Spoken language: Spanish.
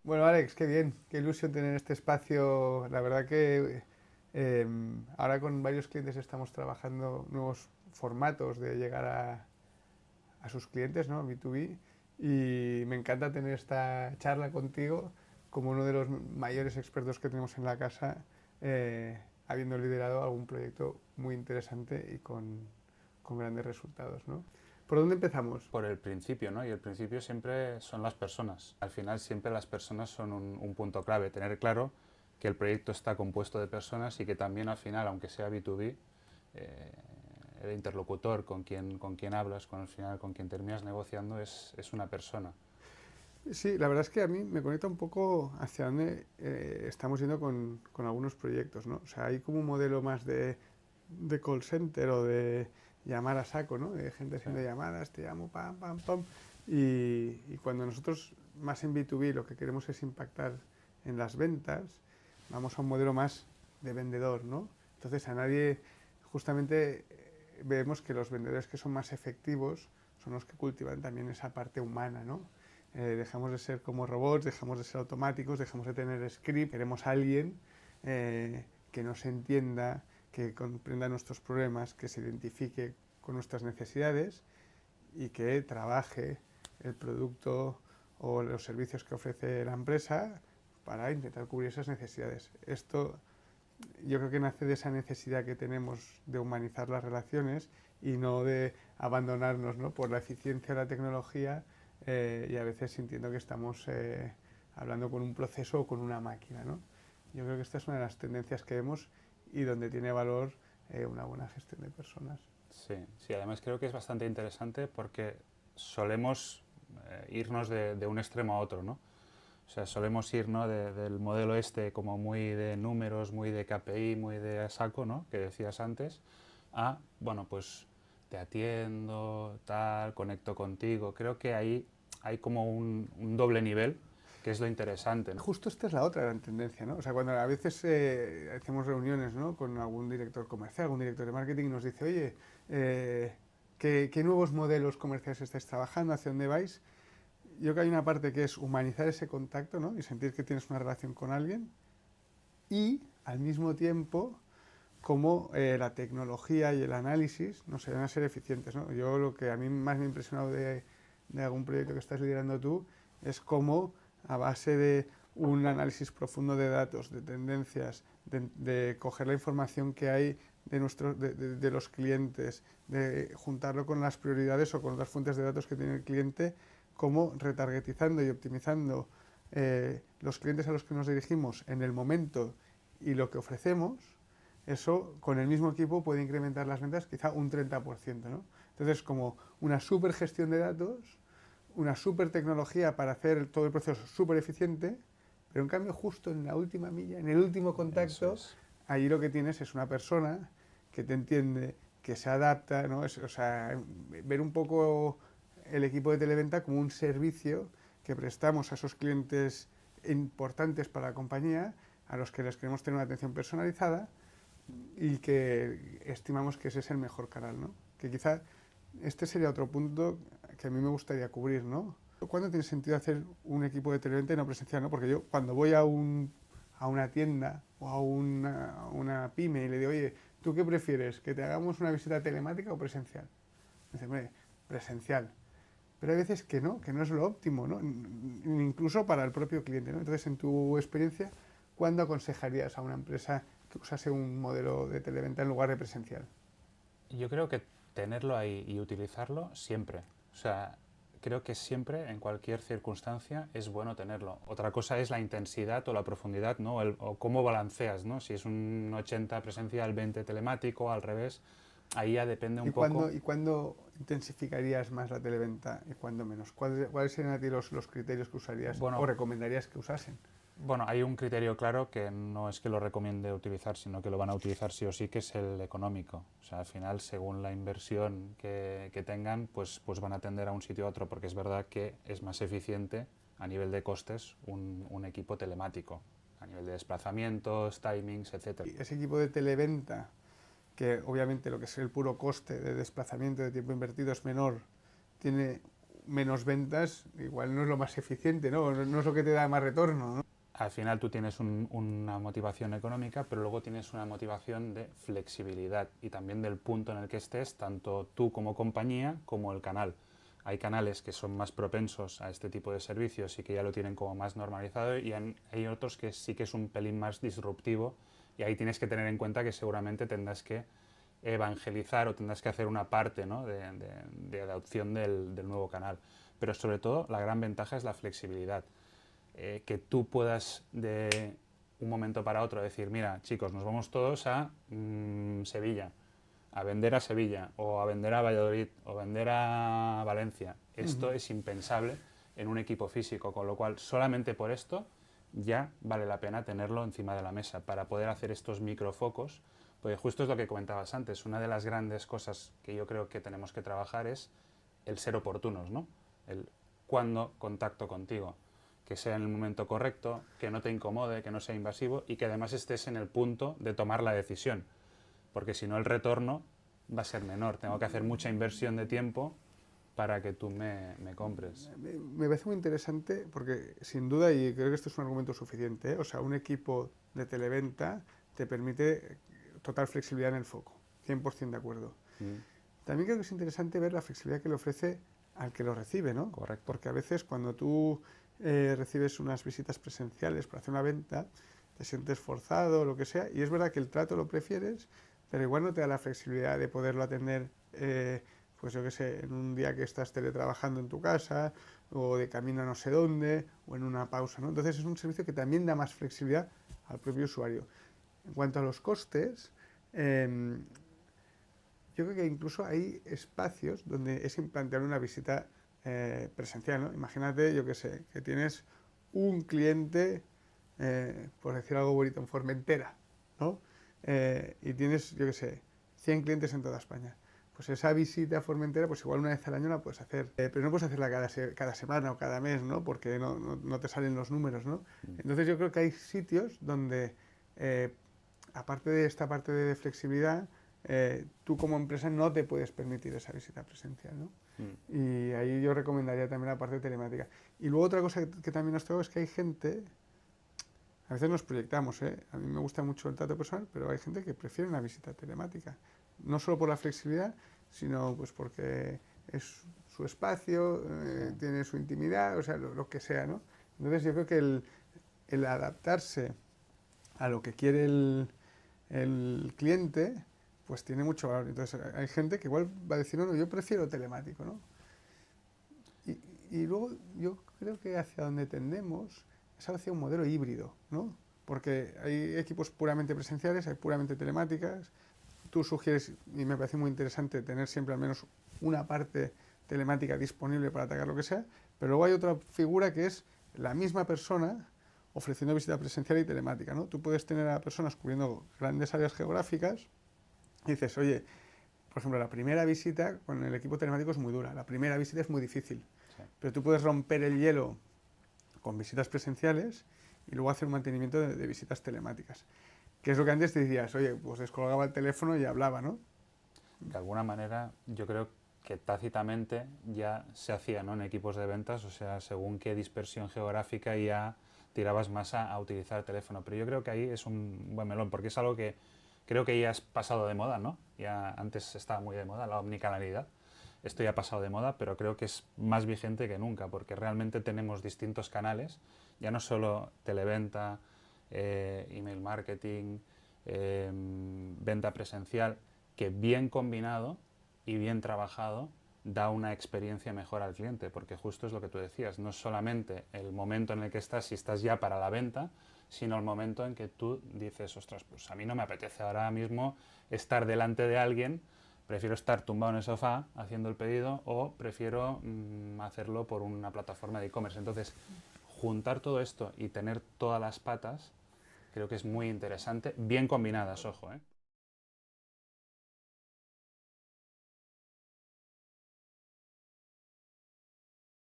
Bueno, Alex, qué bien, qué ilusión tener este espacio. La verdad que ahora con varios clientes estamos trabajando nuevos formatos de llegar a sus clientes, ¿no? B2B. Y me encanta tener esta charla contigo como uno de los mayores expertos que tenemos en la casa, habiendo liderado algún proyecto muy interesante y con grandes resultados, ¿no? ¿Por dónde empezamos? Por el principio, ¿no? Y el principio siempre son las personas. Al final siempre las personas son un punto clave. Tener claro que el proyecto está compuesto de personas y que también al final, aunque sea B2B, el interlocutor con quien hablas, al final con quien terminas negociando es una persona. Sí, la verdad es que a mí me conecta un poco hacia dónde estamos yendo con algunos proyectos, ¿no? O sea, hay como un modelo más de call center o de llamar a saco, ¿no? De gente Sí. haciendo llamadas, te llamo, pam, pam, pam. Y cuando nosotros, más en B2B, lo que queremos es impactar en las ventas, vamos a un modelo más de vendedor, ¿no? Entonces a nadie, justamente vemos que los vendedores que son más efectivos son los que cultivan también esa parte humana, ¿no? Dejamos de ser como robots, dejamos de ser automáticos, dejamos de tener script, queremos a alguien que nos entienda, que comprenda nuestros problemas, que se identifique con nuestras necesidades y que trabaje el producto o los servicios que ofrece la empresa para intentar cubrir esas necesidades. Esto yo creo que nace de esa necesidad que tenemos de humanizar las relaciones y no de abandonarnos, ¿no? Por la eficiencia de la tecnología y a veces sintiendo que estamos hablando con un proceso o con una máquina, ¿no? Yo creo que esta es una de las tendencias que vemos y donde tiene valor una buena gestión de personas. Sí, sí, además creo que es bastante interesante porque solemos irnos de un extremo a otro, ¿no? O sea, solemos ir, ¿no? Del modelo este como muy de números, muy de KPI, muy de saco, ¿no? Que decías antes, a, bueno, pues te atiendo, tal, conecto contigo. Creo que ahí hay como un doble nivel, que es lo interesante, ¿no? Justo esta es la otra gran tendencia, ¿no? O sea, cuando a veces hacemos reuniones, ¿no? Con algún director comercial, algún director de marketing y nos dice, oye, ¿qué nuevos modelos comerciales estáis trabajando? ¿Hacia dónde vais? Yo creo que hay una parte que es humanizar ese contacto, ¿no? Y sentir que tienes una relación con alguien y al mismo tiempo cómo la tecnología y el análisis no se van a ser eficientes, ¿no? Yo lo que a mí más me ha impresionado de algún proyecto que estás liderando tú es cómo a base de un análisis profundo de datos, de tendencias, de coger la información que hay de los clientes, de juntarlo con las prioridades o con otras fuentes de datos que tiene el cliente, cómo retargetizando y optimizando los clientes a los que nos dirigimos en el momento y lo que ofrecemos, eso con el mismo equipo puede incrementar las ventas quizá un 30%, ¿no? Entonces, como una super gestión de datos, una super tecnología para hacer todo el proceso súper eficiente, pero en cambio justo en la última milla, en el último Eso contacto, es. ahí lo que tienes es una persona que te entiende, que se adapta, ¿no? O sea, ver un poco el equipo de televenta como un servicio que prestamos a esos clientes importantes para la compañía, a los que les queremos tener una atención personalizada y que estimamos que ese es el mejor canal, ¿no? Que quizá este sería otro punto que a mí me gustaría cubrir, ¿no? ¿Cuándo tiene sentido hacer un equipo de televenta y no presencial, no? Porque yo cuando voy a una tienda o a una pyme y le digo, oye, ¿tú qué prefieres? ¿Que te hagamos una visita telemática o presencial? Me dice, hombre, presencial. Pero hay veces que no es lo óptimo, ¿no? Incluso para el propio cliente, ¿no? Entonces, en tu experiencia, ¿cuándo aconsejarías a una empresa que usase un modelo de televenta en lugar de presencial? Yo creo que tenerlo ahí y utilizarlo siempre. O sea, creo que siempre, en cualquier circunstancia, es bueno tenerlo. Otra cosa es la intensidad o la profundidad, ¿no? O cómo balanceas, ¿no? Si es un 80 presencial, 20 telemático, al revés. Ahí ya depende un poco. Y cuándo intensificarías más la televenta y cuándo menos? ¿Cuáles serían a ti los criterios que usarías o Bueno, recomendarías que usasen? bueno, hay un criterio claro que no es que lo recomiende utilizar, sino que lo van a utilizar sí o sí, que es el económico. O sea, al final, según la inversión que tengan, pues van a tender a un sitio a otro, porque es verdad que es más eficiente a nivel de costes un equipo telemático, a nivel de desplazamientos, timings, etcétera. Ese equipo de televenta, que obviamente lo que es el puro coste de desplazamiento de tiempo invertido es menor, tiene menos ventas igual no es lo más eficiente, ¿no? No es lo que te da más retorno, ¿no? Al final tú tienes una motivación económica, pero luego tienes una motivación de flexibilidad y también del punto en el que estés, tanto tú como compañía como el canal. Hay canales que son más propensos a este tipo de servicios y que ya lo tienen como más normalizado, y hay otros que sí que es un pelín más disruptivo, y ahí tienes que tener en cuenta que seguramente tendrás que evangelizar o tendrás que hacer una parte, ¿no?, de adopción del nuevo canal. Pero sobre todo la gran ventaja es la flexibilidad. Que tú puedas de un momento para otro decir, mira chicos, nos vamos todos a Sevilla, a vender a Sevilla, o a vender a Valladolid, o vender a Valencia. Esto es impensable en un equipo físico, con lo cual solamente por esto ya vale la pena tenerlo encima de la mesa para poder hacer estos microfocos, porque justo es lo que comentabas antes, una de las grandes cosas que yo creo que tenemos que trabajar es el ser oportunos, ¿no? El cuándo contacto contigo, que sea en el momento correcto, que no te incomode, que no sea invasivo y que además estés en el punto de tomar la decisión, porque si no el retorno va a ser menor. Tengo que hacer mucha inversión de tiempo para que tú me compres. Me parece muy interesante porque sin duda, y creo que esto es un argumento suficiente, ¿eh? O sea, un equipo de televenta te permite total flexibilidad en el foco, 100% de acuerdo. También creo que es interesante ver la flexibilidad que le ofrece al que lo recibe, ¿no? Correcto. Porque a veces cuando tú recibes unas visitas presenciales para hacer una venta, te sientes forzado o lo que sea, y es verdad que el trato lo prefieres, pero igual no te da la flexibilidad de poderlo atender, pues yo qué sé, en un día que estás teletrabajando en tu casa, o de camino a no sé dónde, o en una pausa, ¿no? Entonces es un servicio que también da más flexibilidad al propio usuario. En cuanto a los costes, yo creo que incluso hay espacios donde es implanteable una visita presencial, ¿no? Imagínate, yo qué sé, que tienes un cliente, por decir algo bonito, en Formentera, ¿no? Y tienes, yo qué sé, 100 clientes en toda España. Pues esa visita a Formentera, pues igual una vez al año la puedes hacer, pero no puedes hacerla cada semana o cada mes, ¿no? Porque no te salen los números, ¿no? Entonces yo creo que hay sitios donde, aparte de esta parte de flexibilidad, tú como empresa no te puedes permitir esa visita presencial, ¿no? Y ahí yo recomendaría también la parte telemática. Y luego otra cosa que también nos tengo es que hay gente, a veces nos proyectamos, ¿eh? A mí me gusta mucho el trato personal, pero hay gente que prefiere una visita telemática. No solo por la flexibilidad, sino pues porque es su espacio, tiene su intimidad, o sea, lo que sea, ¿no? Entonces yo creo que el adaptarse a lo que quiere el cliente, pues tiene mucho valor. Entonces hay gente que igual va a decir, no, yo prefiero telemático, ¿no? Y luego yo creo que hacia donde tendemos es hacia un modelo híbrido, ¿no? Porque hay equipos puramente presenciales, hay puramente telemáticas. Tú sugieres, y me parece muy interesante, tener siempre al menos una parte telemática disponible para atacar lo que sea, pero luego hay otra figura que es la misma persona ofreciendo visita presencial y telemática, ¿no? Tú puedes tener a personas cubriendo grandes áreas geográficas y dices, oye, por ejemplo, la primera visita con el equipo telemático es muy dura, la primera visita es muy difícil, pero tú puedes romper el hielo con visitas presenciales y luego hacer un mantenimiento de visitas telemáticas. Que es lo que antes te decías, oye, pues descolgaba el teléfono y hablaba, ¿no? De alguna manera, yo creo que tácitamente ya se hacía, ¿no?, en equipos de ventas, o sea, según qué dispersión geográfica ya tirabas más a utilizar el teléfono. Pero yo creo que ahí es un buen melón, porque es algo que creo que ya has pasado de moda, ¿no? Ya antes estaba muy de moda la omnicanalidad. Esto ya ha pasado de moda, pero creo que es más vigente que nunca, porque realmente tenemos distintos canales, ya no solo televenta, email marketing, venta presencial, que bien combinado y bien trabajado da una experiencia mejor al cliente, porque justo es lo que tú decías, no es solamente el momento en el que estás, si estás ya para la venta, sino el momento en que tú dices, ostras, pues a mí no me apetece ahora mismo estar delante de alguien, prefiero estar tumbado en el sofá haciendo el pedido, o prefiero hacerlo por una plataforma de e-commerce. Entonces, juntar todo esto y tener todas las patas, creo que es muy interesante, bien combinadas, ojo, ¿eh?